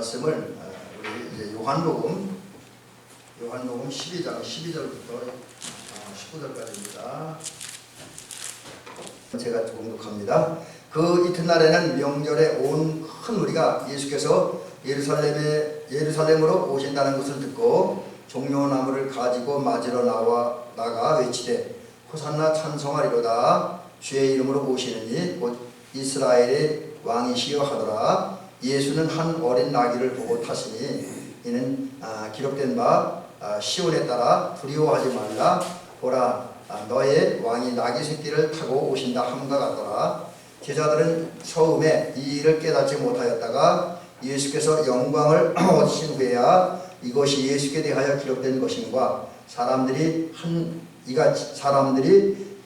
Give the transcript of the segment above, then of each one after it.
말씀을 우리 이제 요한복음 12장 12절부터 19절까지입니다. 제가 공독합니다. 그 이튿날에는 명절에 온 큰 무리가 예수께서 예루살렘으로 오신다는 것을 듣고 종려나무를 가지고 맞으러 나가 외치되 호산나 찬송하리로다. 주의 이름으로 오시느니 곧 이스라엘의 왕이시여 하더라. 예수는 한 어린 나귀를 보고 타시니 이는 기록된 바 시온에 따라 두려워하지 말라. 보라, 너의 왕이 나귀 새끼를 타고 오신다 함과 같더라. 제자들은 처음에 이 일을 깨닫지 못하였다가 예수께서 영광을 얻으신 후에야 이것이 예수께 대하여 기록된 것인가 사람들이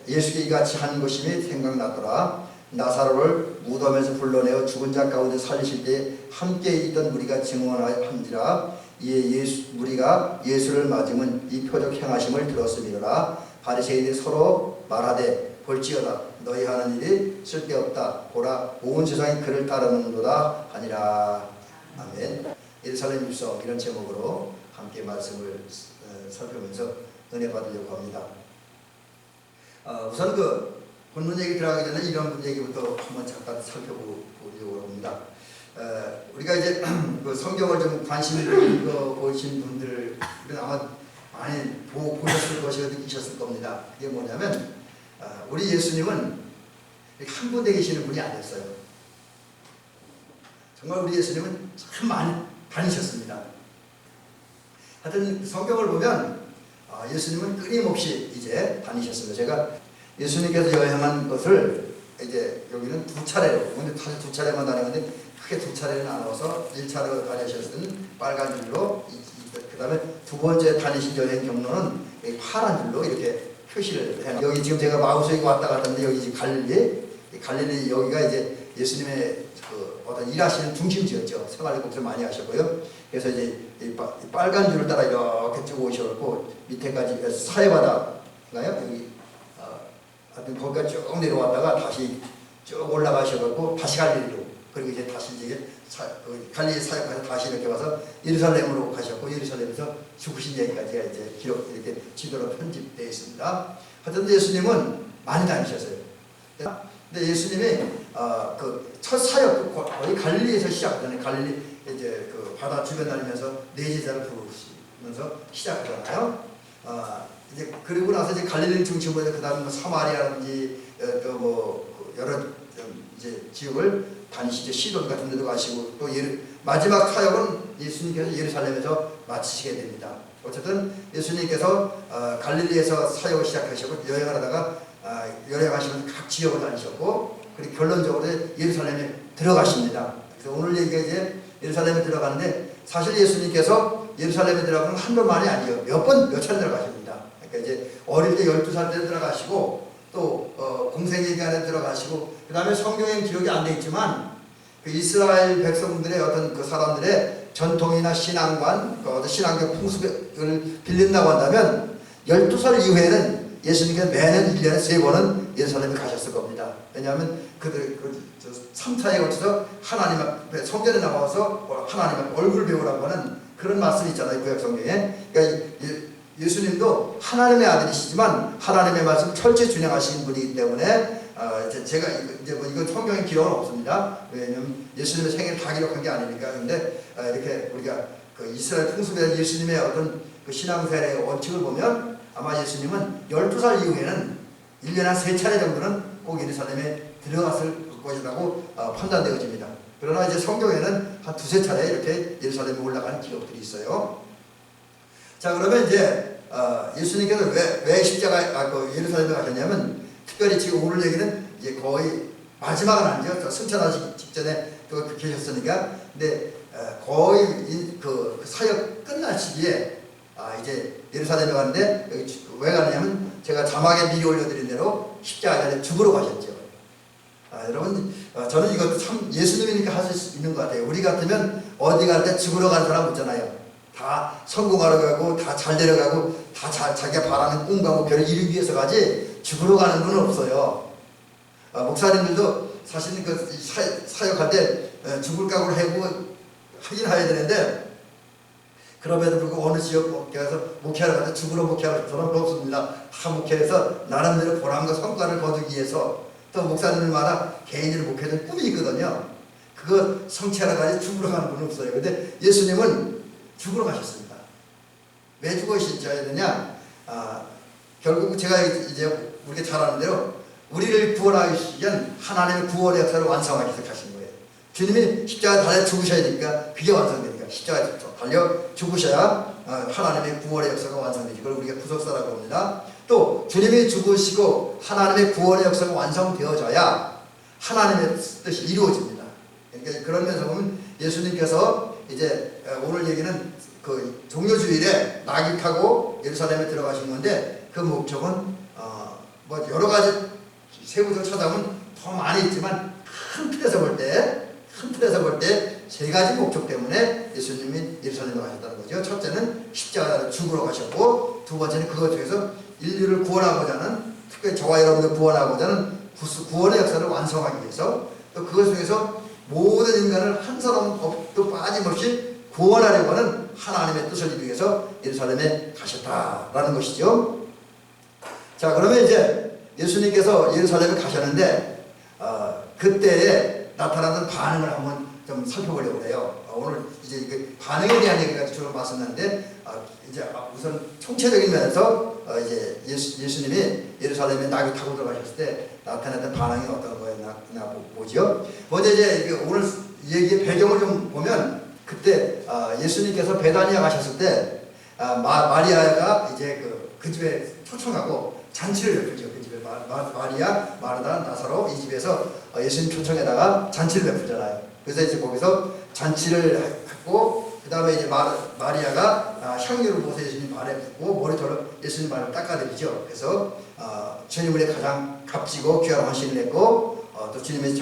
예수께 이같이 한 것임이 생각났더라. 나사로를 무덤에서 불러내어 죽은 자 가운데 살리실 때 함께 있던 무리가 증언한지라. 이에 무리가 예수를 맞으면 이 표적 행하심을 들었음이로라. 바리새인이 서로 말하되 볼지어다, 너희 하는 일이 쓸데없다. 보라, 온 세상이 그를 따르는도다 하니라. 아멘. 예루살렘 입성, 이런 제목으로 함께 말씀을 살펴보면서 은혜 받으려고 합니다. 우선 본문 얘기 들어가기 전에 이런 얘기부터 한번 잠깐 살펴보려고 합니다. 우리가 이제 그 성경을 좀 관심 읽어보신 분들은 아마 많이 보셨을 것이고 느끼셨을 겁니다. 그게 뭐냐면 우리 예수님은 한 군데 계시는 분이 아니었어요. 정말 우리 예수님은 참 많이 다니셨습니다. 하여튼 성경을 보면 예수님은 끊임없이 이제 다니셨습니다. 제가 예수님께서 여행한 것을 이제 여기는 두 차례로, 근데 사실 두 차례만 다니는데 크게 두 차례는 나눠서 1차로 다니셨던 빨간 줄로, 그 다음에 두 번째 다니신 여행 경로는 파란 줄로 이렇게 표시를 해놔. 여기 지금 제가 마우스에 왔다 갔다 하는데 여기 지금 갈릴리 여기가 이제 예수님의 그 어떤 일하시는 중심지였죠. 생활을 거기서 많이 하셨고요. 그래서 이제 이 빨간 줄을 따라 이렇게 쭉 오셔갖고 밑에까지 사해바다가요. 여기 하여튼 거기까지 쭉 내려왔다가 다시 쭉 올라가셔갖고 다시 갈릴리로, 그리고 이제 다시 이제 갈릴리 사역하셔서 다시 이렇게 와서 예루살렘으로 가셨고 예루살렘에서 죽으신 얘기까지 이제 기록 이렇게 지도로 편집되어 있습니다. 하여튼 예수님은 많이 다니셨어요. 근데 예수님이 그 첫 사역 거의 갈릴리에서 시작하잖아요. 갈릴리 이제 그 바다 주변 다니면서 네 제자를 부르시면서 시작하잖아요. 이제 그리고 나서 이제 갈릴리를 중심으로 해서 그다음 뭐 사마리아라든지 또 뭐 여러 이제 지역을 다니시죠. 시돈 같은 데도 가시고 또 마지막 사역은 예수님께서 예루살렘에서 마치시게 됩니다. 어쨌든 예수님께서 갈릴리에서 사역을 시작하시고 여행을 하다가 여행하시면서 각 지역을 다니셨고, 그리고 결론적으로 예루살렘에 들어가십니다. 그래서 오늘 얘기가 이제 예루살렘에 들어가는데, 사실 예수님께서 예루살렘에 들어가는 건 한 번만이 아니에요. 몇 차례 들어가십니다. 그러니까 이제 어릴 때 12살 때 들어가시고 또 공생애기간에 들어가시고, 그 다음에 성경엔 기록이 안 돼 있지만 그 이스라엘 백성들의 어떤 그 사람들의 전통이나 신앙관, 그 어떤 신앙적 풍습을 빌린다고 한다면 12살 이후에는 예수님께서 매년 1년에 3번은 예루살렘에 가셨을 겁니다. 왜냐하면 그들 3차에 걸쳐서 하나님 앞에 성전에 나와서 하나님 앞에 얼굴 배우라고 하는 그런 말씀이 있잖아요. 구약 성경에. 그러니까 예수님도 하나님의 아들이시지만 하나님의 말씀 철저히 준행하시는 분이기 때문에 제가 이제 뭐 이건 성경에 기록은 없습니다. 왜냐하면 예수님의 생애를 다 기록한 게 아니니까. 그런데 이렇게 우리가 그 이스라엘 풍습에 예수님의 어떤 그 신앙생활의 원칙을 보면 아마 예수님은 12살 이후에는 1년에 한 3차례 정도는 꼭 예루살렘에 들어갔을 것이라고 판단되어집니다. 그러나 이제 성경에는 한 2-3차례 이렇게 예루살렘에 올라가는 기록들이 있어요. 자, 그러면 이제 예수님께서 왜 십자가 예루살렘에 가셨냐면, 특별히 지금 오늘 얘기는 이제 거의 마지막은 아니죠. 승천하시기 직전에 또 계셨으니까. 근데 거의 그 사역 끝날 시기에 이제 예루살렘에 갔는데, 여기 왜 가느냐면 제가 자막에 미리 올려드린 대로 십자가에 죽으러 가셨죠. 여러분, 저는 이것도 참 예수님이니까 할 수 있는 것 같아요. 우리 같으면 어디 갈 때 죽으러 가는 사람 없잖아요. 다 성공하러 가고 다 잘 내려가고 다 자기가 바라는 꿈과 목표를 이루기 위해서 가지 죽으러 가는 분은 없어요. 목사님들도 사실은 그 사역할 때 죽을 각오를 하고 하긴 해야 되는데 그럼에도 불구하고 어느 지역 목회에서 목회하러 가서 죽으러 목회하는 사람도 없습니다. 다 목회해서 나름대로 보람과 성과를 거두기 위해서 또 목사님들마다 개인적으로 목회는 꿈이 있거든요. 그거 성취하러 가지 죽으러 가는 분은 없어요. 근데 예수님은 죽으러 가셨습니다. 왜 죽으셔야 되냐? 결국 제가 이제 우리가 잘 아는 대로 우리를 구원하기 위한 하나님의 구원의 역사를 완성하기 위해서 가신 거예요. 주님이 십자가에 달려 죽으셔야 되니까 그게 완성되니까 십자가에 달려 죽으셔야 하나님의 구원의 역사가 완성되지. 그걸 우리가 구속사라고 합니다. 또 주님이 죽으시고 하나님의 구원의 역사가 완성되어져야 하나님의 뜻이 이루어집니다. 그러니까 그런 면에서 보면 예수님께서 이제 오늘 얘기는 그 종료주일에 낙입하고 예루살렘에 들어가신 건데 그 목적은 뭐 여러 가지 세부적으로 찾아보면 더 많이 있지만 큰 틀에서 볼 때 세 가지 목적 때문에 예수님이 예루살렘에 가셨다는 거죠. 첫째는 십자가를 죽으러 가셨고, 두 번째는 그것 중에서 인류를 구원하고자 하는, 특별히 저와 여러분들 구원하고자 하는 구원의 역사를 완성하기 위해서, 또 그것 중에서 모든 인간을 한 사람도 빠짐없이 구원하려고 하는 하나님의 뜻을 이루기 위해서 예루살렘에 가셨다라는 것이죠. 자, 그러면 이제 예수님께서 예루살렘에 가셨는데 그때에 나타나는 반응을 한번 좀 살펴보려고 해요. 오늘 이제 그 반응에 대한 얘기가 주로 말씀하는데 이제 우선 총체적인 면에서 이제 예수님이 예루살렘에 낙을 타고 들어가셨을 때 나타났던 반응이 어떤 거였나 보죠. 먼저 이제 오늘 얘기의 배경을 좀 보면 그때 예수님께서 베다니아 가셨을 때 마리아가 이제 그 집에 초청하고 잔치를 베풀죠. 그 집에 마리아, 마르다, 나사로 이 집에서 예수님 초청에다가 잔치를 베풀잖아요. 그래서 이제 거기서 잔치를 하고 그 다음에 이제 마리아가 향유를 부어서 예수님 발에 붓고 머리털로 예수님 발을 닦아드리죠. 그래서 주님의 가장 값지고 귀한 헌신을 냈고 또 주님의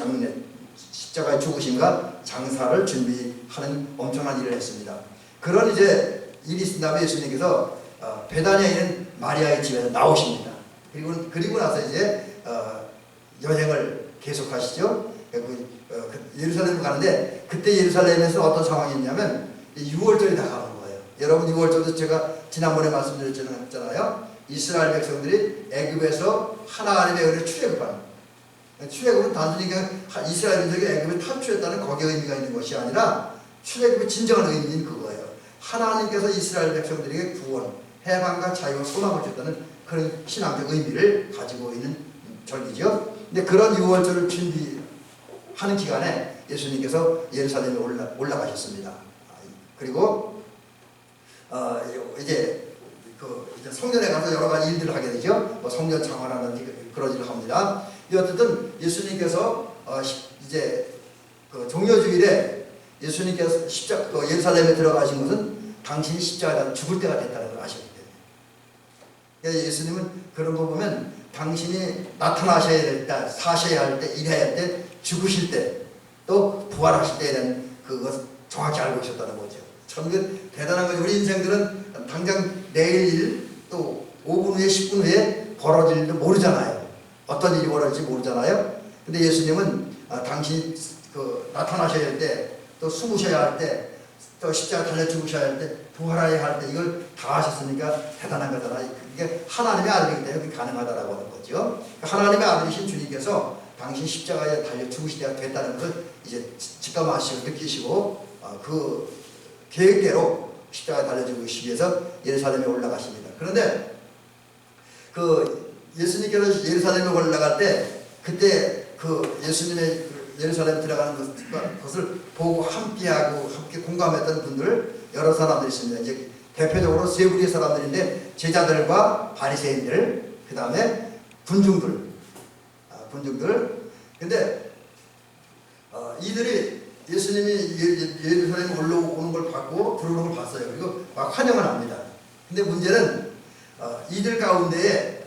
십자가의 죽으심과 장사를 준비하는 엄청난 일을 했습니다. 그런 이제 일이 있은 다음에 예수님께서 베다니아에 있는 마리아의 집에서 나오십니다. 그리고 나서 이제 여행을 계속하시죠. 예루살렘을 가는데 그때 예루살렘에서 어떤 상황이 있냐면 6월절이 다가오는 거예요. 여러분 6월절도 제가 지난번에 말씀드렸잖아요. 이스라엘 백성들이 애굽에서 하나님의 은혜를 출애굽하는, 출애굽은 단순히 이스라엘인들이 애굽에 탈출했다는 거기에 의미가 있는 것이 아니라 출애굽의 진정한 의미는 그거예요. 하나님께서 이스라엘 백성들에게 구원, 해방과 자유와 소망을 줬다는 그런 신앙적 의미를 가지고 있는 절기죠. 근데 그런 6월절을 준비하는 기간에 예수님께서 예루살렘에 올라가셨습니다. 그리고 이제 성전에 가서 여러 가지 일들을 하게 되죠. 뭐 성전 장관하는 그런 일을 합니다. 어쨌든 예수님께서 이제 그 종료주일에 예수님께서 예루살렘에 들어가신 것은 당신이 십자가에 죽을 때가 됐다는 걸 아셨기 때문에. 그러니까 예수님은 그런 거 보면 당신이 나타나셔야 될 때, 사셔야 할 때, 일해야 할 때, 죽으실 때, 또 부활하실 때에 대한 그것을 정확히 알고 계셨다는 거죠. 참 대단한 거죠. 우리 인생들은 당장 내일 일, 또 5분 후에 10분 후에 벌어질 일도 모르잖아요. 어떤 일이 벌어질지 모르잖아요. 근데 예수님은 당신이 나타나셔야 할 때, 또 숨으셔야 할 때, 또 십자가 달려 죽으셔야 할 때, 부활해야 할 때 이걸 다 하셨으니까 대단한 거잖아요. 이게 하나님의 아들이기 때문에 그게 가능하다라고 하는 거죠. 하나님의 아들이신 주님께서 당신 십자가에 달려 죽으실 때가 됐다는 것을 이제 직감하시고 느끼시고 그 계획대로 십자가에 달려 죽으시기 위해서 예루살렘에 올라가십니다. 그런데 그 예수님께서 예루살렘에 올라갈 때 그때 그 예수님의 예루살렘 들어가는 것을 보고 함께 공감했던 분들 여러 사람들이 있습니다. 이제 대표적으로 세 부류의 사람들인데 제자들과 바리새인들, 그 다음에 군중들. 근데 이들이 예수님이 예루살렘에 올라오는 걸 봤고 들어오는 걸 봤어요. 그리고 막 환영을 합니다. 근데 문제는 이들 가운데에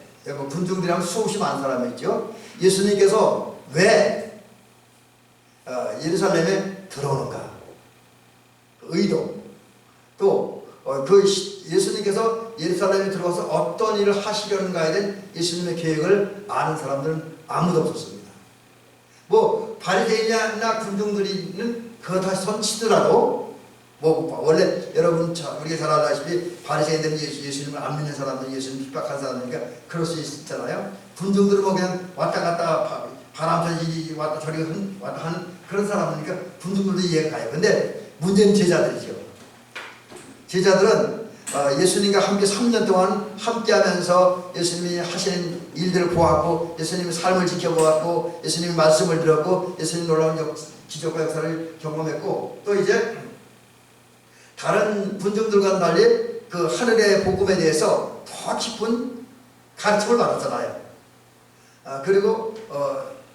군중들이랑 수없이 많은 사람이 있죠. 예수님께서 왜 예루살렘에 들어오는가? 의도. 또 예수님께서 예루살렘에 들어와서 어떤 일을 하시려는가에 대한 예수님의 계획을 아는 사람들은 아무도 없었습니다. 뭐 바리새인이나 군중들이는 그거 다 손치더라도 뭐 원래 여러분 우리가 잘 알다시피 바리새인들은 예수님을 안 믿는 사람들, 예수님 핍박한 사람들이니까 그럴 수 있잖아요. 군중들은 뭐 그냥 왔다 갔다 바람처럼 이리 왔다 저리 왔다 하는 그런 사람이니까 군중들도 이해가 가요. 근데 문제는 제자들이죠. 제자들은 예수님과 함께 3년 동안 함께하면서 예수님이 하시는 일들을 보았고, 예수님의 삶을 지켜보았고, 예수님의 말씀을 들었고, 예수님 놀라운 기적과 역사를 경험했고, 또 이제 다른 군중들과는 달리 그 하늘의 복음에 대해서 더 깊은 가르침을 받았잖아요. 그리고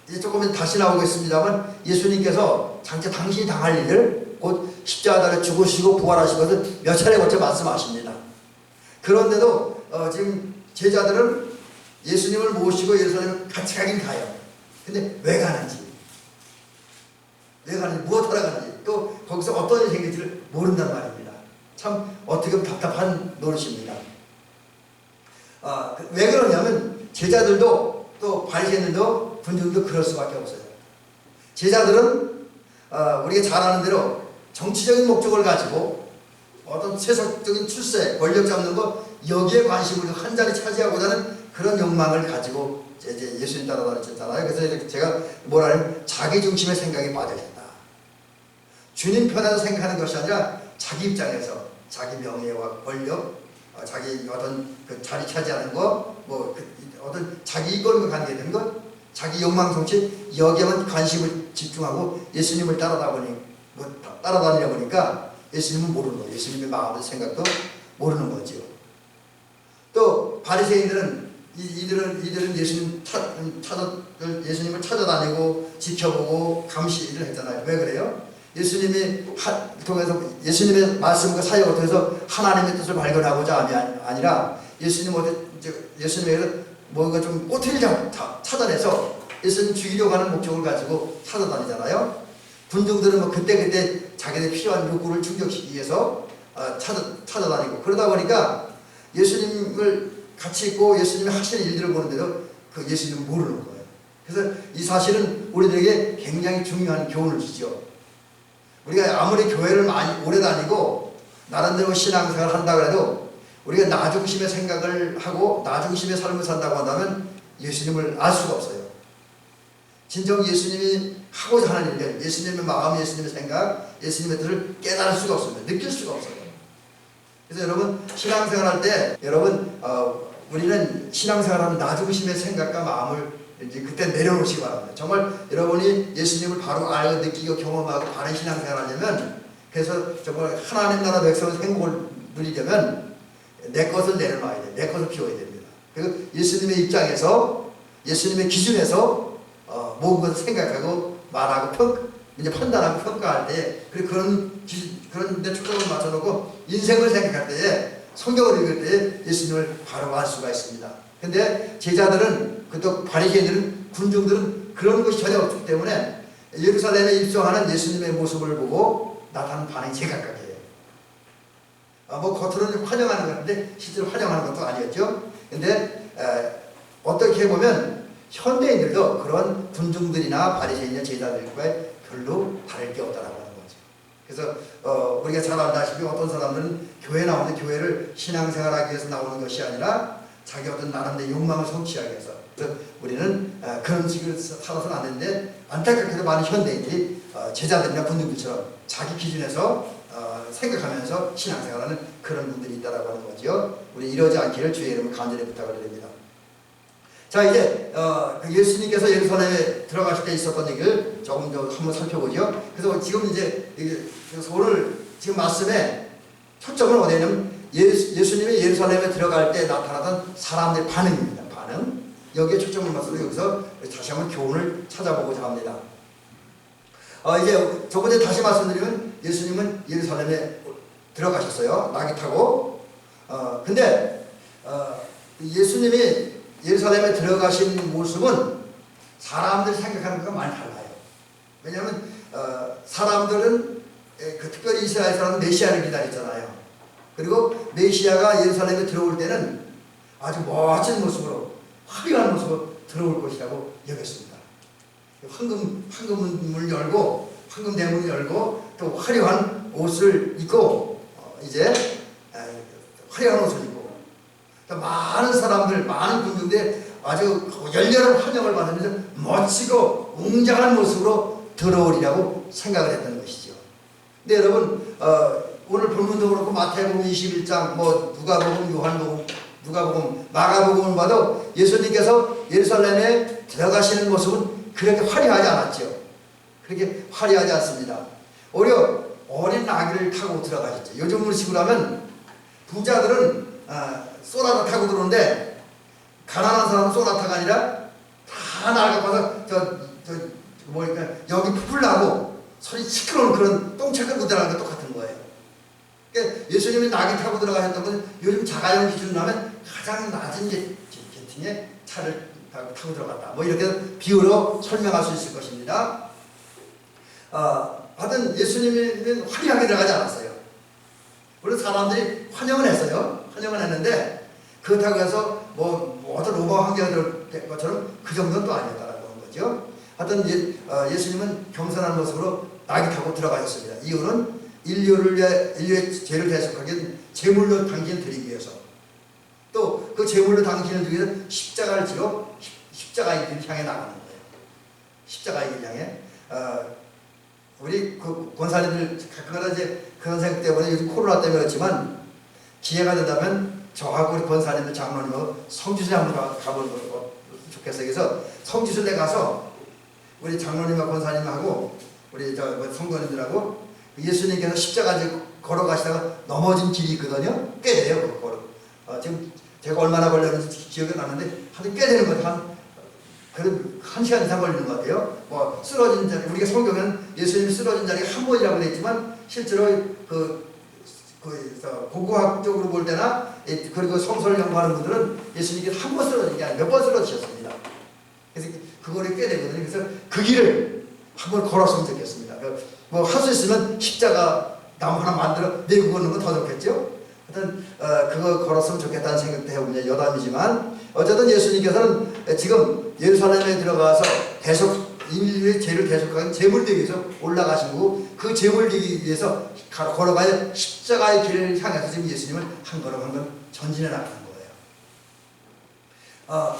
이제 조금 다시 나오겠습니다만, 예수님께서 장차 당신이 당할 일을 곧 십자가에 죽으시고 부활하신 것을 몇 차례 거쳐 말씀하십니다. 그런데도 지금 제자들은 예수님을 모시고 예루살렘에 같이 가긴 가요. 근데 왜 가는지, 무엇하러 가는지, 또 거기서 어떤 일이 생길지를 모른단 말입니다. 참 어떻게 보면 답답한 노릇입니다. 왜 그러냐면 제자들도 또 바리새인들도 군중도 그럴 수밖에 없어요. 제자들은 우리가 잘 아는 대로 정치적인 목적을 가지고 어떤 세속적인 출세, 권력 잡는 것, 여기에 관심을 한 자리 차지하고자 하는 그런 욕망을 가지고 이제 예수님 따라다녔잖아요. 그래서 제가 뭐라 하냐면 자기 중심의 생각에 빠져있다. 주님 편에서 생각하는 것이 아니라 자기 입장에서 자기 명예와 권력, 자기 어떤 그 자리 차지하는 것, 뭐 어떤 자기 이권과 관계되는 것, 자기 욕망 성취, 여기에만 관심을 집중하고 예수님을 따라다니려 보니까 예수님은 모르는 거예요. 예수님의 마음의 생각도 모르는 거죠. 또 바리새인들은 이들은 예수님을 찾아다니고 지켜보고 감시를 했잖아요. 왜 그래요? 예수님이 통해서 예수님의 말씀과 사역을 통해서 하나님의 뜻을 발견하고자 아니라 예수님에게서 뭔가 좀 꼬투리를 찾아내서 예수님 죽이려고 하는 목적을 가지고 찾아다니잖아요. 군중들은 뭐 그때 자기들 필요한 욕구를 충족시키기 위해서 찾아다니고, 그러다 보니까 예수님을 같이 있고 예수님이 하시는 일들을 보는데도 그 예수님을 모르는 거예요. 그래서 이 사실은 우리들에게 굉장히 중요한 교훈을 주죠. 우리가 아무리 교회를 많이 오래 다니고 나름대로 신앙생활을 한다고 해도 우리가 나 중심의 생각을 하고 나 중심의 삶을 산다고 한다면 예수님을 알 수가 없어요. 진정 예수님이 하고자 하는 일, 예수님의 마음, 예수님의 생각, 예수님의 뜻을 깨달을 수가 없습니다. 느낄 수가 없어요. 그래서 여러분 신앙생활 할 때 우리는 신앙생활하면 나 중심의 생각과 마음을 이제 그때 내려놓으시기 바랍니다. 정말 여러분이 예수님을 바로 알고 느끼고 경험하고 바른 신앙생활 하려면, 그래서 정말 하나님 나라 백성의 행복을 누리려면 내 것을 내려놔야 돼요. 내 것을 비워야 됩니다. 그리고 예수님의 입장에서, 예수님의 기준에서 모든 것을 생각하고 말하고 이제 판단하고 평가할 때, 그리고 그런 데 초점을 맞춰놓고 인생을 생각할 때에, 성경을 읽을 때에 예수님을 바로 알 수가 있습니다. 근데 제자들은, 또 바리새인들은, 군중들은 그런 것이 전혀 없기 때문에 예루살렘에 입성하는 예수님의 모습을 보고 나타나는 반응이 제각각이에요. 뭐 겉으로는 환영하는 건데 실제로 환영하는 것도 아니었죠. 근데 어떻게 보면 현대인들도 그런 군중들이나 바리새인이나 제자들과 별로 다를 게 없다라고 하는 거죠. 그래서 우리가 잘 알다시피 어떤 사람들은 교회 나오는데 교회를 신앙생활하기 위해서 나오는 것이 아니라 자기 어떤 나름대로 욕망을 성취하기 위해서. 그래서 우리는 그런 식으로 살아서는 안 되는데, 안타깝게도 많은 현대인들이 제자들이나 군중들처럼 자기 기준에서 생각하면서 신앙생활하는 그런 분들이 있다라고 하는 거죠. 우리 이러지 않기를 주의 이름으로 간절히 부탁을 드립니다. 자, 이제 예수님께서 예루살렘에 들어가실 때 있었던 얘기를 조금 더 한번 살펴보죠. 그래서 지금 이제 오늘 지금 말씀에 초점은 어디냐면 예수님이 예루살렘에 들어갈 때 나타나던 사람들의 반응입니다. 반응. 여기에 초점을 맞춰서 여기서 다시 한번 교훈을 찾아보고자 합니다. 이제 저번에 다시 말씀드리면 예수님은 예루살렘에 들어가셨어요. 나귀 타고. 근데 예수님이 예루살렘에 들어가신 모습은 사람들이 생각하는 것과 많이 달라요. 왜냐하면 사람들은 특별히 이스라엘 사람은 메시아를 기다렸잖아요. 그리고 메시아가 예루살렘에 들어올 때는 아주 멋진 모습으로, 화려한 모습으로 들어올 것이라고 여겼습니다. 황금문을 열고, 황금 대문을 열고, 또 화려한 옷을 입고 이제 화려한 옷을 입고 많은 사람들, 많은 군중들의 아주 열렬한 환영을 받으면서 멋지고 웅장한 모습으로 들어오리라고 생각을 했다는 것이죠. 근데 여러분 오늘 본문도 그렇고 마태복음 21장, 누가복음, 요한복음, 누가복음, 마가복음을 봐도 예수님께서 예루살렘에 들어가시는 모습은 그렇게 화려하지 않았죠. 그렇게 화려하지 않습니다. 오히려 어린 아기를 타고 들어가셨죠. 요즘 식으로 하면 부자들은 쏘나타 타고 들어오는데 가난한 사람은 쏘나타가 아니라 다 나가서 여기 풀나고 소리 시끄러운 그런 똥차가 무대라는 게 똑같은 거예요. 그러니까 예수님이 낙이 타고 들어가셨던 것은 요즘 자가용 기준으로 하면 가장 낮은 계층의 차를 타고 들어갔다. 이렇게 비유로 설명할 수 있을 것입니다. 하여튼 예수님은 화려하게 들어가지 않았어요. 물론 사람들이 환영을 했어요. 환영을 했는데 그렇다고 해서 어떤 로마 황제가 될 것처럼 그 정도는 또 아니었다라고 하는 거죠. 하여튼 예수님은 겸손한 모습으로 낙이 타고 들어가셨습니다. 이유는 인류의 죄를 대속하기 위해 제물로 당신을 드리기 위해서, 또 그 제물로 당신을 드리기 위해서 십자가를 지러 십자가의 길을 향해 나가는 거예요. 십자가의 길을 향해. 우리 권사님들 가끔가다 이제 그런 생각 때문에 요즘 코로나 때문에 그렇지만 기회가 된다면 저하고 우리 권사님들 장로님하고 성지순례 한번 가보는 거 좋겠어요. 그래서 성지순례 가서 우리 장로님과 권사님하고 우리 성도님들하고 예수님께서 십자가 걸어가시다가 넘어진 길이 있거든요. 꽤 돼요. 지금 제가 얼마나 걸렸는지 기억이 나는데 꽤 되는 것 같아요. 그래도 1시간 이상 걸리는 것 같아요. 쓰러진 자리, 우리가 성경에는 예수님이 쓰러진 자리가 한 번이라고 되어 있지만 실제로 고고학적으로 볼 때나 그리고 성서를 연구하는 분들은 예수님께서 한 번 쓰러진 게 아니라 몇 번 쓰러지셨습니다. 그래서 그거를 꽤 되거든요. 그래서 그 길을 한번 걸었으면 좋겠습니다. 할 수 있으면 십자가 나무 하나 만들어 내고 걷는 건 더 좋겠죠. 하여튼 그거 걸었으면 좋겠다는 생각도 해보면 여담이지만 어쨌든 예수님께서는 지금 예루살렘에 들어가서 인류의 죄를 대속하는 제물되기 위해서 올라가신 거고, 그 제물되기 위해서 걸어가야 십자가의 길을 향해서 지금 예수님은 한 걸음 한 걸음 전진해 나가는 거예요.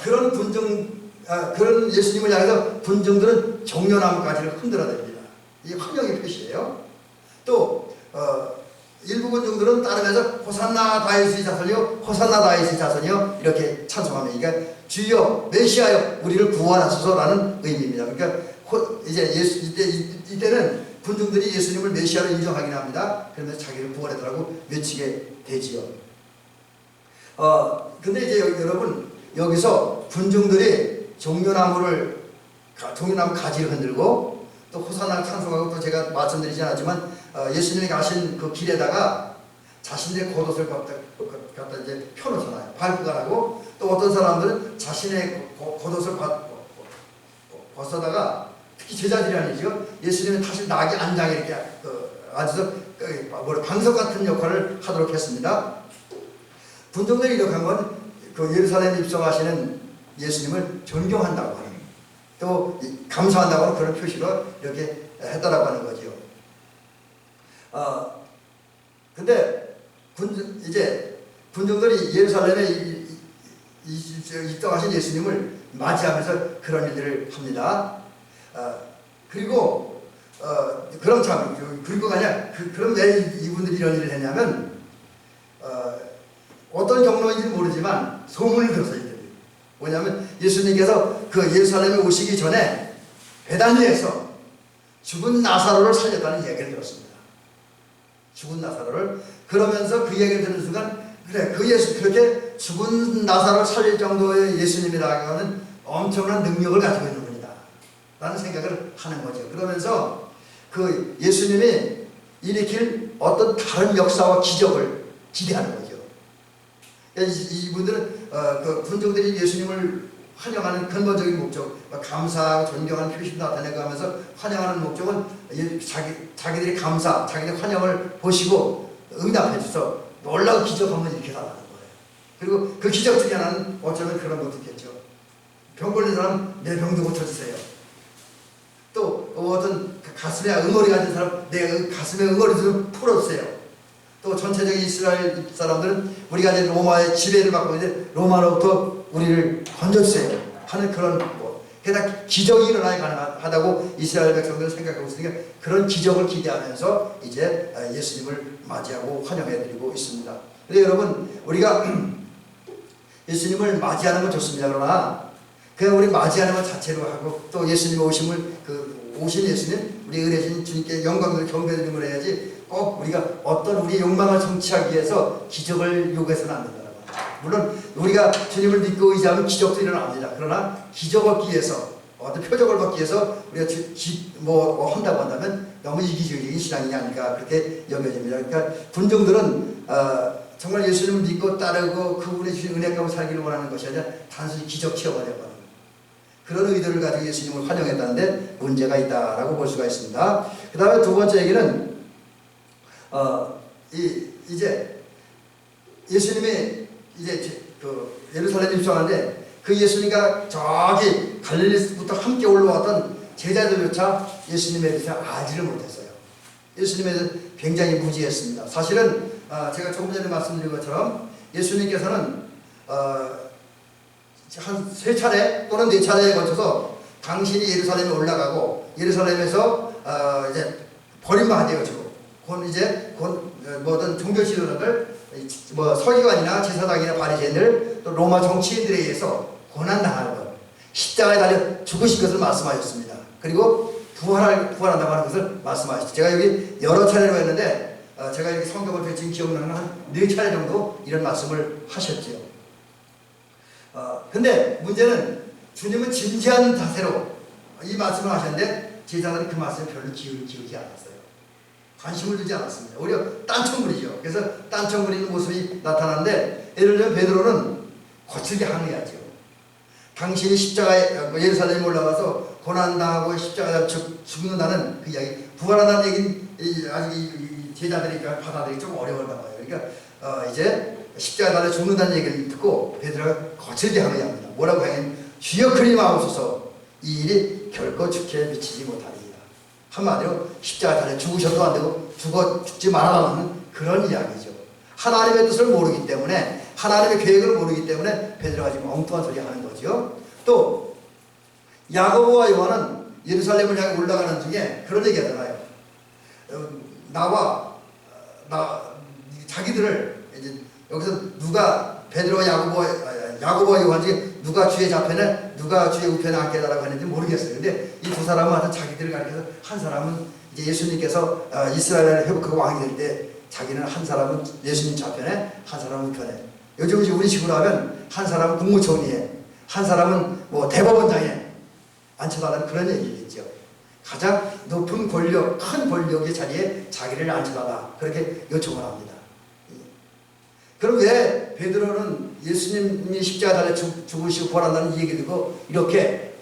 그런 예수님을 향해서 군중들은 종려나무가지를 흔들어댑니다. 이게 환영의 표시예요. 또 일부 군중들은 따르면서 호산나 다윗의 자손이요, 호산나 다윗의 자손이요 이렇게 찬송합니다. 그러니까 주여 메시아여 우리를 구원하소서라는 의미입니다. 그러니까 이때는 군중들이 예수님을 메시아로 인정하긴 합니다. 그러면서 자기를 구원해달라고 외치게 되지요. 근데 이제 여러분 여기서 군중들이 종려나무 가지를 흔들고 또 호산나 찬송하고, 또 제가 말씀드리지 않았지만 예수님이 가신 그 길에다가 자신의 겉옷을 갖다 이제 펴놓잖아요. 밟고 가라고. 또 어떤 사람들은 자신의 겉옷을 벗어다가, 특히 제자들이 아니죠, 예수님이 다시 낙이 안장에 이렇게 앉아서 방석 같은 역할을 하도록 했습니다. 군중들이 이렇게 한 건 그 예루살렘에 입성하시는 예수님을 존경한다고 하는, 또 감사한다고 하는 그런 표시로 이렇게 했다라고 하는 거죠. 근데 이제 군중들이 예루살렘에 입성하신 예수님을 맞이하면서 그런 일들을 합니다. 그리고 그리고가 아니라 그럼 왜 이분들이 이런 일을 했냐면 어떤 경로인지 모르지만 소문을 들었어요. 뭐냐면 예수님께서 그 예루살렘에 오시기 전에 베다니에서 죽은 나사로를 살렸다는 얘기를 들었습니다. 죽은 나사로를. 그러면서 그 얘기를 듣는 순간, 그래, 그렇게 죽은 나사로를 살릴 정도의 예수님이라고 하는 엄청난 능력을 가지고 있는 분이다 라는 생각을 하는 거죠. 그러면서 그 예수님이 일으킬 어떤 다른 역사와 기적을 기대하는 거죠. 이분들은 그 군중들이 예수님을 환영하는 근본적인 목적, 감사하고 존경하는 표시도 나타내고 하면서 환영하는 목적은 자기들이 자기들의 환영을 보시고 응답해 주셔서 놀라운 기적 한번 일으켜달라는 거예요. 그리고 그 기적 중에 하나는 어쩌면 그런 것도 있겠죠. 병 걸린 사람 내 병도 고쳐주세요. 또 어떤 가슴에 응어리 가진 사람 내 가슴에 응어리 좀 풀어주세요. 또 전체적인 이스라엘 사람들은 우리가 이제 로마의 지배를 받고 이제 로마로부터 우리를 건져주세요 하는 그런 게다가 기적이 일어나야 가능하다고 이스라엘 백성들은 생각하고 있으니까 그런 기적을 기대하면서 이제 예수님을 맞이하고 환영해드리고 있습니다. 근데 여러분 우리가 예수님을 맞이하는 건 좋습니다. 그러나 그냥 우리 맞이하는 것 자체로 하고 또 예수님 오심을 오신 예수님 우리 은혜신 주님께 영광을 경배드림을 해야지 꼭 우리가 어떤 우리 욕망을 성취하기 위해서 기적을 요구해서는 안 된다는 거예요. 물론 우리가 주님을 믿고 의지하면 기적도 일어납니다. 그러나 기적을 얻기 위해서 어떤 표적을 받기 위해서 우리가 한다고 한다면 너무 이기적인 신앙이 아닐까 그렇게 여겨집니다. 그러니까 군중들은 정말 예수님을 믿고 따르고 그분의 주신 은혜 가운데 살기를 원하는 것이 아니라 단순히 기적 체험하려고 하는 거예요. 그런 의도를 가지고 예수님을 환영했다는데 문제가 있다라고 볼 수가 있습니다. 그 다음에 두 번째 얘기는 이제 예수님이 이제 예루살렘에 입성하는데 그 예수님과 저기 갈릴리부터 함께 올라왔던 제자들조차 예수님에 대해서 알지를 못했어요. 예수님에 대해서 굉장히 무지했습니다. 사실은 제가 조금 전에 말씀드린 것처럼 예수님께서는 한 3차례 또는 4차례에 걸쳐서 당신이 예루살렘에 올라가고 예루살렘에서 이제 버림받아요. 곧 이제 모든 종교 지도자들 서기관이나 제사장이나 바리새인들 또 로마 정치인들에 의해서 고난당하는 것, 십자가에 달려 죽으신 것을 말씀하셨습니다. 그리고 부활한다고 하는 것을 말씀하셨죠. 제가 여기 여러 차례로 했는데 제가 여기 성경을 지금 기억나는 한 4차례 정도 이런 말씀을 하셨죠. 근데 문제는 주님은 진지한 자세로 이 말씀을 하셨는데 제자들은 그 말씀에 별로 기울이지 않았어요. 관심을 두지 않았습니다. 오히려 딴청부리죠. 그래서 딴청부리는 모습이 나타나는데 예를 들면 베드로는 거칠게 항의하죠. 당신이 십자가에 예루살렘에 올라가서 고난당하고 십자가에 죽는다는 그 이야기, 부활한다는 얘기는 아직 이 제자들이 받아들이기 좀 어려웠나 봐요. 그러니까 이제 십자가에 달려 죽는다는 얘기를 듣고 베드로가 거칠게 항의합니다. 뭐라고 하냐면 주여 그리 마옵소서 이 일이 결코 주께 미치지 못하리이다. 한마디로 십자가에 달려 죽으셔도 안 되고 죽지 말아라는 그런 이야기죠. 하나님의 뜻을 모르기 때문에 하나님의 계획을 모르기 때문에 베드로가 지금 엉뚱한 소리 하는 거죠. 또 야고보와 요한은 예루살렘을 향해 올라가는 중에 그런 얘기 하잖아요. 자기들을 이제 여기서 누가 베드로와 야고보와 요한 중에 누가 주의 좌편에 누가 주의 우편에 앉게라고 하는지 모르겠어요. 근데 이 두 사람은 하여튼 자기들을 가리켜서 한 사람은 이제 예수님께서 이스라엘을 회복하고 왕이 될 때 자기는 한 사람은 예수님 좌편에 한 사람은 우편에, 요즘 이제 우리 식으로 하면 한 사람은 국무총리에 한 사람은 대법원장에 앉혀달라는 그런 얘기겠죠. 가장 높은 권력, 큰 권력의 자리에 자기를 앉혀달라 그렇게 요청을 합니다. 그럼 왜 베드로는 예수님이 십자가 달려 죽으시고 부활한다는 얘기 듣고 이렇게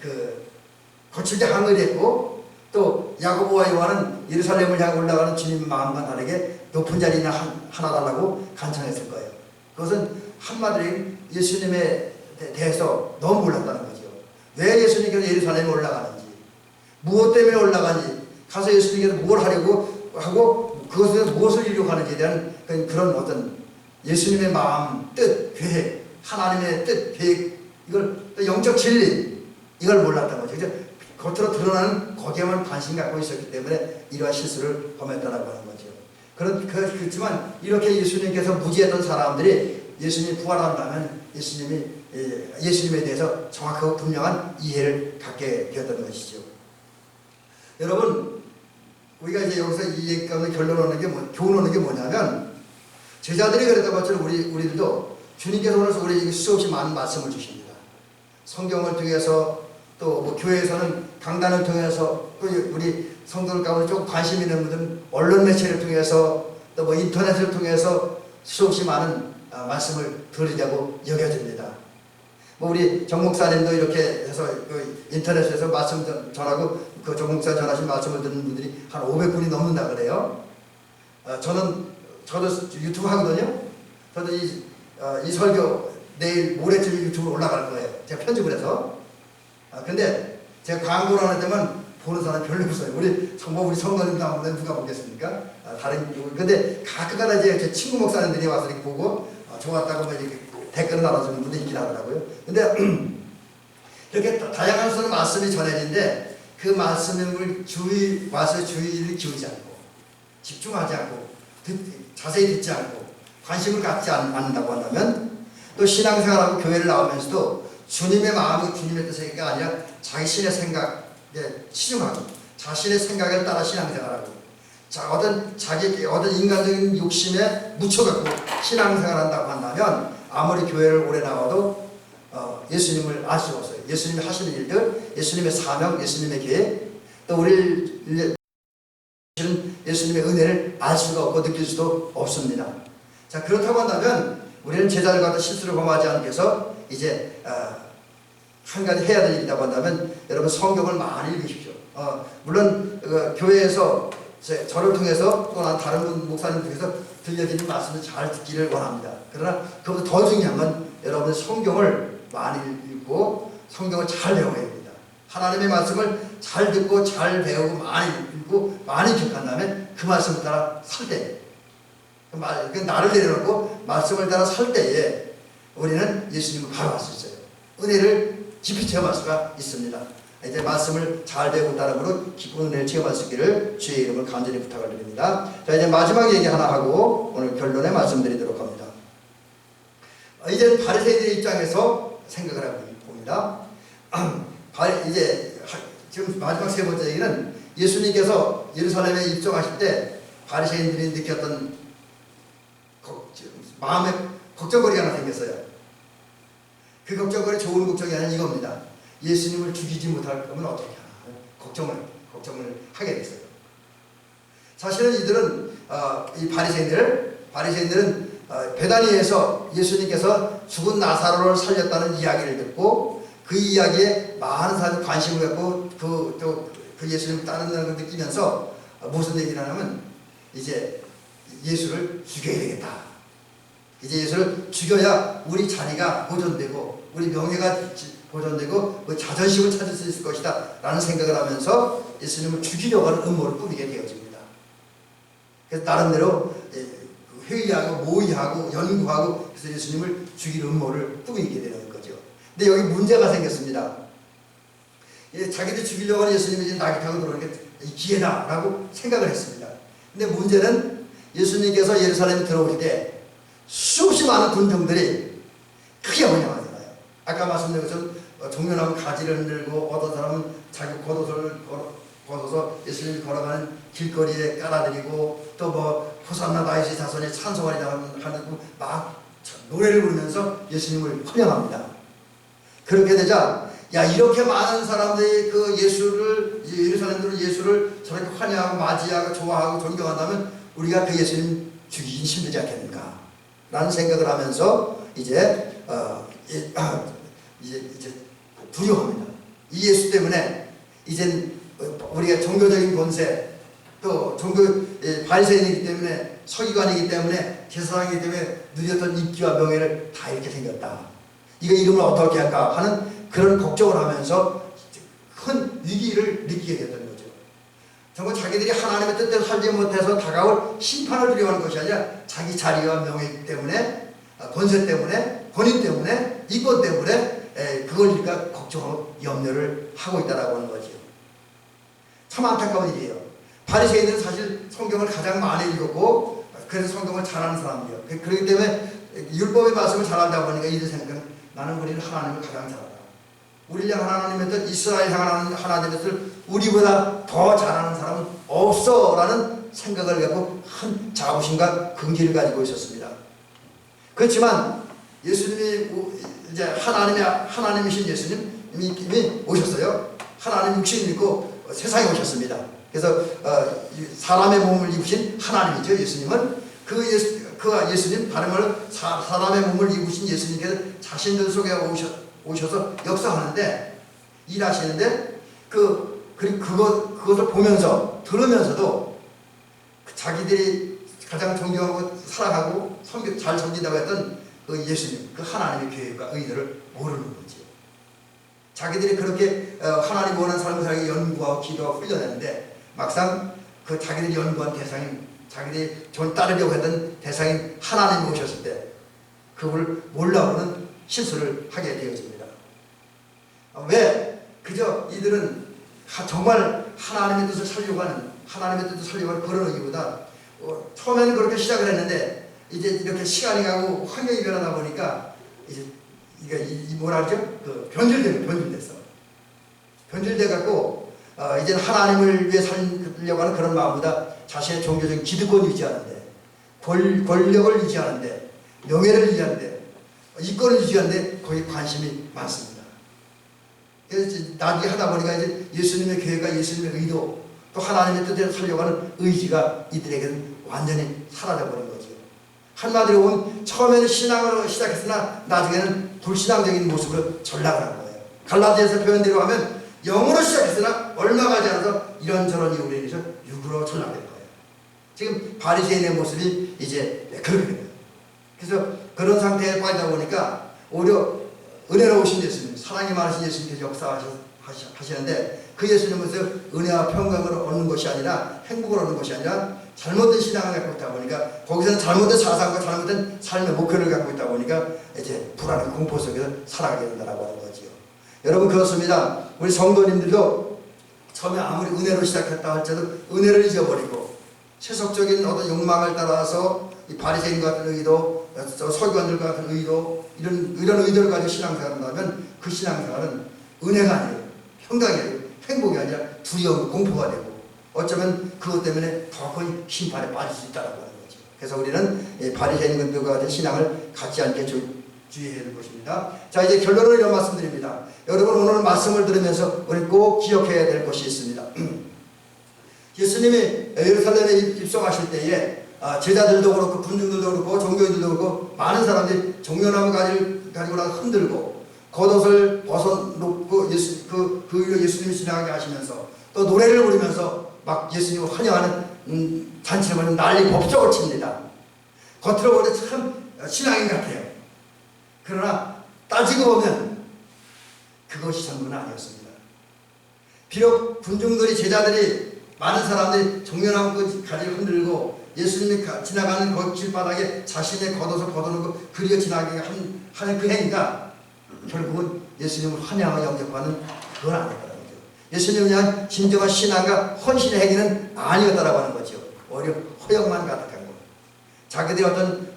거칠게 항의를 했고, 또 야고보와 요한은 예루살렘을 향해 올라가는 주님 마음과 다르게 높은 자리에 하나 달라고 간청했을 거예요. 그것은 한마디로 예수님에 대해서 너무 몰랐다는 거죠. 왜 예수님께서 예루살렘에 올라가는지, 무엇 때문에 올라가는지, 가서 예수님께서 뭘 하려고 하고 그것에서 무엇을 이루려고 하는지에 대한 그런 어떤 예수님의 마음, 뜻, 계획, 하나님의 뜻, 계획, 이걸 또 영적 진리, 이걸 몰랐다는 거죠. 겉으로 드러나는 거기에만 관심 갖고 있었기 때문에 이러한 실수를 범했다라고 하는 거죠. 그렇지만 이렇게 예수님께서 무지했던 사람들이 예수님이 부활한다면 예수님에 대해서 정확하고 분명한 이해를 갖게 되었던 것이죠. 여러분, 우리가 이제 여기서 이 얘기 가운데 교훈 얻는 게 뭐냐면, 제자들이 그랬던 것처럼 우리들도 주님께서 오늘 우리에게 수없이 많은 말씀을 주십니다. 성경을 통해서 또 교회에서는 강단을 통해서 또 우리 성도들 가운데 조금 관심 있는 분들은 언론 매체를 통해서 또 인터넷을 통해서 수없이 많은 말씀을 들으려고 여겨집니다. 우리 정 목사님도 이렇게 해서 인터넷에서 말씀 전하고 정 목사 전하신 말씀을 듣는 분들이 한 500분이 넘는다 그래요. 저도 유튜브 하거든요. 저도 이 설교 내일 모레쯤 유튜브로 올라갈 거예요. 제가 편집을 해서. 근데 제가 광고를 하는 데만 보는 사람 별로 없어요. 우리 성도님도 안 보면 누가 보겠습니까? 근데 가끔가다 이제 제 친구 목사님들이 와서 이렇게 보고 좋았다고 뭐 이렇게 댓글을 달아주는 분도 있긴 하더라고요. 근데 이렇게 다양한 수는 말씀이 전해지는데 그 말씀을 주의를 기울이지 않고 집중하지 않고 자세히 듣지 않고 관심을 갖지 않는다고 한다면 또 신앙생활하고 교회를 나오면서도 주님의 마음이 주님의 뜻이가 아니라 자신의 생각에 치중하고 자신의 생각에 따라 신앙생활하고 어떤 인간적인 욕심에 묻혀갖고 신앙생활한다고 한다면 아무리 교회를 오래 나와도 예수님을 알 수가 없어요. 예수님이 하시는 일들, 예수님의 사명, 예수님의 계획, 또 우리를 예수님의 은혜를 알 수가 없고 느낄 수도 없습니다. 자, 그렇다고 한다면 우리는 제자들과 실수를 범하지 않기 위해서 이제 한 가지 해야 될 일이라고 한다면 여러분 성경을 많이 읽으십시오. 물론 교회에서 저를 통해서 또는 다른 목사님 통해서 들려드리는 말씀을 잘 듣기를 원합니다. 그러나 그것보다 더 중요한 건 여러분 성경을 많이 읽고 성경을 잘 배워야 됩니다. 하나님의 말씀을 잘 듣고 잘 배우고 많이 읽고 많이 기억한 다음에 그 말씀을 따라 살 때, 나를 내려놓고 말씀을 따라 살 때에 우리는 예수님을 바로 알 수 있어요. 은혜를 깊이 체험할 수가 있습니다. 이제 말씀을 잘 배우고 따름으로 기쁜 은혜를 체험할 수 있기를 주의 이름을 간절히 부탁을 드립니다. 자, 이제 마지막 얘기 하나 하고 오늘 결론에 말씀드리도록 합니다. 이제 바리새인들의 입장에서 생각을 해봅니다. 이제 지금 마지막 세 번째 얘기는 예수님께서 예루살렘에 입성하실 때 바리새인들이 느꼈던 마음에 걱정거리가 하나 생겼어요. 그 걱정거리 좋은 걱정이 아니라 이겁니다. 예수님을 죽이지 못할 거면 어떻게 하나 걱정을 하게 됐어요. 사실은 이들은 이 바리새인들은 베다니에서 예수님께서 죽은 나사로를 살렸다는 이야기를 듣고 그 이야기에 많은 사람이 관심을 갖고 그 예수님을 따른다는 걸 느끼면서 무슨 얘기를 하냐면 이제 예수를 죽여야 되겠다. 이제 예수를 죽여야 우리 자리가 보존되고 우리 명예가 보존되고 그 자존심을 찾을 수 있을 것이다 라는 생각을 하면서 예수님을 죽이려고 하는 음모를 꾸미게 되어집니다. 그래서 나름대로 회의하고 모의하고 연구하고 그래서 예수님을 죽일 음모를 꾸미게 되는 거죠. 근데 여기 문제가 생겼습니다. 자기들 죽이려고 하는 예수님이 이제 낙이 타고 들어오는 게 기회다라고 생각을 했습니다. 근데 문제는 예수님께서 예루살렘에 들어오실 때 수없이 많은 군중들이 크게 환영하잖아요. 아까 말씀드린 것처럼 종려나무 가지를 흔들고 어떤 사람은 자기 겉옷을 벗어서 예수님이 걸어가는 길거리에 깔아드리고 또 뭐 호산나 다윗의 자손의 찬송하리라 하는 막 노래를 부르면서 예수님을 환영합니다. 그렇게 되자 야 이렇게 많은 사람들이 그 예루살렘으로 예수를 저렇게 환영하고 맞이하고 좋아하고 존경한다면 우리가 그 예수님 죽이긴 힘들지 않겠는가 라는 생각을 하면서 이제 두려워합니다. 이 예수 때문에 이젠 우리가 종교적인 권세 또 바리새인이기 때문에 서기관이기 때문에 제사장이기 때문에 누렸던 인기와 명예를 다 잃게 생겼다. 이거 이름을 어떻게 할까 하는 그런 걱정을 하면서 큰 위기를 느끼게 됐던 거죠. 정말 자기들이 하나님의 뜻대로 살지 못해서 다가올 심판을 두려워하는 것이 아니라 자기 자리와 명예 때문에 권세 때문에 권위 때문에 이권 때문에 그걸 일까 걱정하고 염려를 하고 있다라고 하는 거죠. 참 안타까운 일이에요. 바리새인들은 사실 성경을 가장 많이 읽었고 그래서 성경을 잘하는 사람이에요. 그렇기 때문에 율법의 말씀을 잘한다고 하니까 이들 생각은 나는 우리는 하나님을 가장 잘한다. 우리를 향한 하나님의 뜻, 이스라엘 향한 하나님의 뜻을 우리보다 더 잘하는 사람은 없어 라는 생각을 갖고 큰 자부심과 긍지를 가지고 있었습니다. 그렇지만 예수님이 이제 하나님이신 예수님이 오셨어요. 하나님 육신을 입고 세상에 오셨습니다. 그래서 사람의 몸을 입으신 하나님이죠. 예수님은 그 예수님 다른 말로 사람의 몸을 입으신 예수님께서 자신들 속에 오셔서 역사하는데 일하시는데 그것을 보면서 들으면서도 자기들이 가장 존경하고 사랑하고 잘 섬긴다고 했던 그 예수님, 그 하나님의 계획과 의도를 모르는 거지. 자기들이 그렇게 하나님 원하는 삶을 살기 연구하고 기도하고 훈련했는데 막상 그 자기들이 연구한 대상인, 자기들이 따르려고 했던 대상인 하나님이 오셨을 때 그걸 몰라보는 실수를 하게 되어집니다. 왜? 그저 이들은 정말 하나님의 뜻을 살려고 하는, 하나님의 뜻을 살려고 하는 그런 의미보다 처음에는 그렇게 시작을 했는데 이제 이렇게 시간이 가고 환경이 변하다 보니까 이제 이게 뭐라 그러죠? 그 변질됐어. 변질돼갖고 이제는 하나님을 위해 살려고 하는 그런 마음보다 자신의 종교적인 기득권을 유지하는데, 권력을 유지하는데, 명예를 유지하는데, 이권을 유지하는데 거기에 관심이 많습니다. 그래서 나중에 하다 보니까 이제 예수님의 계획과 예수님의 의도, 또 하나님의 뜻대로 살려고 하는 의지가 이들에게는 완전히 사라져버린 거죠. 한마디로 보면 처음에는 신앙으로 시작했으나 나중에는 불신앙적인 모습으로 전락을 한 거예요. 갈라디아서 표현대로 하면 영으로 시작했으나 얼마 가지 않아서 이런저런 이유로 인해서 육으로 전락된 거예요. 지금 바리새인의 모습이 이제 그렇게 돼요. 그래서 그런 상태에 빠지다 보니까 오히려 은혜로우신 예수님, 사랑이 많으신 예수님께서 역사하시는데 그 예수님은 은혜와 평강을 얻는 것이 아니라, 행복을 얻는 것이 아니라 잘못된 신앙을 갖고 있다 보니까 거기서는 잘못된 사상과 잘못된 삶의 목표를 갖고 있다 보니까 이제 불안한 공포 속에서 살아가게 된다고 하는 거지요. 여러분, 그렇습니다. 우리 성도님들도 처음에 아무리 은혜로 시작했다 할지라도 은혜를 잊어버리고 세속적인 어떤 욕망을 따라서 이 바리새인 같은 의도, 서기관들 같은 의도, 이런 의도를 가지고 신앙생활을 한다면 그 신앙생활은 은혜가 아니에요. 평강이 아니고 행복이 아니라 두려움, 공포가 되고 어쩌면 그것 때문에 더 큰 심판에 빠질 수 있다는 거죠. 그래서 우리는 바리새인들과 같은 신앙을 갖지 않게 주의해야 될 것입니다. 자, 이제 결론을 이런 말씀드립니다. 여러분, 오늘 말씀을 들으면서 우리 꼭 기억해야 될 것이 있습니다. 예수님이 예루살렘에 입성하실 때에 제자들도 그렇고 군중들도 그렇고 종교인들도 그렇고 많은 사람들이 종려나무 가지고 나서 흔들고 겉옷을 벗어놓고 그 위로 예수님이 지나가게 하시면서 또 노래를 부르면서 막 예수님을 환영하는 잔치를 난리 법석을 칩니다. 겉으로 보면 참 신앙인 같아요. 그러나 따지고 보면 그것이 전부는 아니었습니다. 비록 군중들이, 제자들이, 많은 사람들이 종려나무 가지를 흔들고 예수님이 지나가는 그 길바닥에 자신의 겉옷을 벗어놓고 그리어 지나가게 하는 그 행위가 결국은 예수님을 환영하고 영접하는 그건 아니더라고요. 예수님을 위한 진정한 신앙과 헌신의 행위는 아니었다라고 하는 거죠. 오히려 허영만 가득한 거. 자기들의 어떤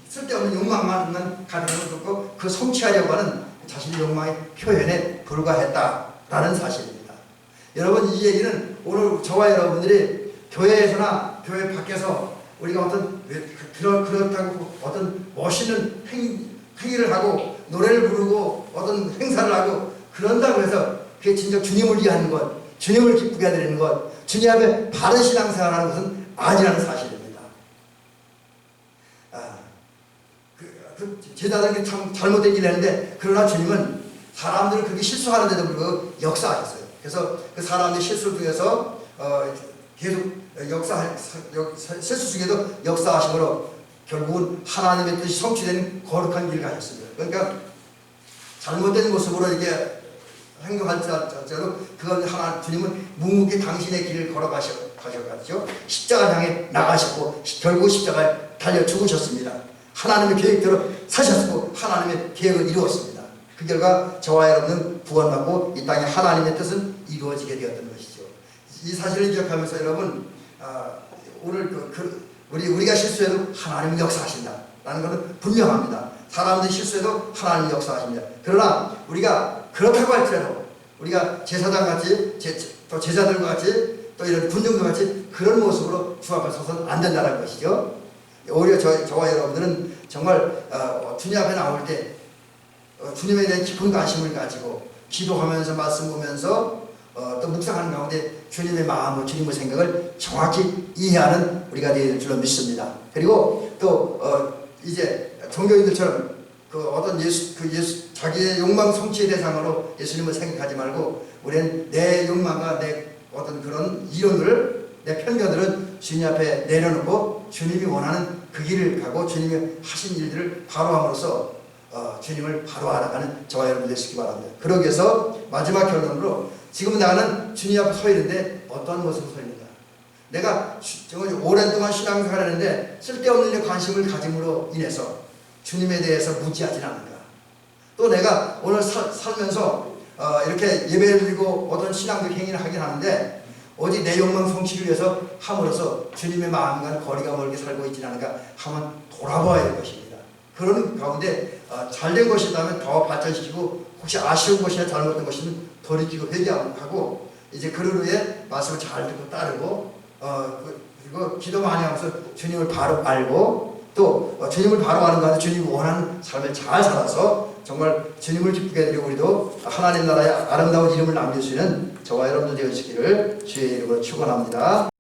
쓸데없는 욕망만 가득한 것도 그 성취하려고 하는 자신의 욕망의 표현에 불과했다라는 사실입니다. 여러분, 이 얘기는 오늘 저와 여러분들이 교회에서나 교회 밖에서 우리가 어떤 그렇다고 어떤 멋있는 행위를 하고 노래를 부르고 어떤 행사를 하고 그런다고 해서 그게 진짜 주님을 위한 것, 주님을 기쁘게 해드리는 것, 주님 앞에 바른 신앙생활하는 것은 아니라는 사실입니다. 제자들이 참 잘못된 일을 했는데 그러나 주님은 사람들을 그렇게 실수하는데도 불구하고 역사하셨어요. 그래서 그 사람들의 실수 중에서 계속 실수 중에도 역사하심으로 결국은 하나님의 뜻이 성취되는 거룩한 길을 가셨습니다. 그러니까 잘못된 모습으로 이렇게 행동할지라도 그건 주님은 묵묵히 당신의 길을 걸어가셨죠. 십자가 향해 나가셨고 결국 십자가에 달려 죽으셨습니다. 하나님의 계획대로 사셨고 하나님의 계획을 이루었습니다. 그 결과 저와 여러분은 구원받고 이 땅에 하나님의 뜻은 이루어지게 되었던 것이죠. 이 사실을 기억하면서 여러분, 오늘 우리가 실수해도 하나님은 역사하신다라는 것은 분명합니다. 사람들이 실수해도 하나님은 역사하십니다. 그러나 우리가 그렇다고 할지라도 우리가 제사장같이 또 제자들과 같이 또 이런 군중들 같이 그런 모습으로 주 앞에 서서는 안 된다는 것이죠. 오히려 저와 여러분들은 정말 주님 앞에 나올 때 주님에 대한 깊은 관심을 가지고 기도하면서 말씀 보면서 또 묵상하는 가운데 주님의 마음을, 주님의 생각을 정확히 이해하는 우리가 될 줄로 믿습니다. 그리고 또 이제 종교인들처럼 어떤 자기의 욕망 성취의 대상으로 예수님을 생각하지 말고 우리는 내 욕망과 내 어떤 그런 이론을, 내 편견들은 주님 앞에 내려놓고 주님이 원하는 그 길을 가고 주님이 하신 일들을 바로 함으로써 주님을 바로 알아가는 저와 여러분 되시기 바랍니다. 그러기 위해서 마지막 결론으로 지금 나는 주님 앞에 서 있는데 어떤 모습으로 서 있는가? 내가 정말 오랜 동안 신앙생활을 했는데 쓸데없는 일 관심을 가짐으로 인해서 주님에 대해서 무지하진 않는가? 또 내가 오늘 살면서 이렇게 예배를 드리고 어떤 신앙적 행위를 하긴 하는데 오직 내 욕망 성취를 위해서 함으로써 주님의 마음과는 거리가 멀게 살고 있지 않은가 한번 돌아봐야 될 것입니다. 그런 가운데 잘된 것이 있다면 더 발전시키고 혹시 아쉬운 것이나 잘못된 것이면 돌이키고 회개하고 이제 그를 위해 말씀을 잘 듣고 따르고 그리고 기도 많이 하면서 주님을 바로 알고 또 주님을 바로 아는 가운데 주님이 원하는 삶을 잘 살아서 정말 주님을 기쁘게 해드리고 우리도 하나님 나라의 아름다운 이름을 남길 수 있는 저와 여러분들 되시기를 주의 이름으로 축원합니다.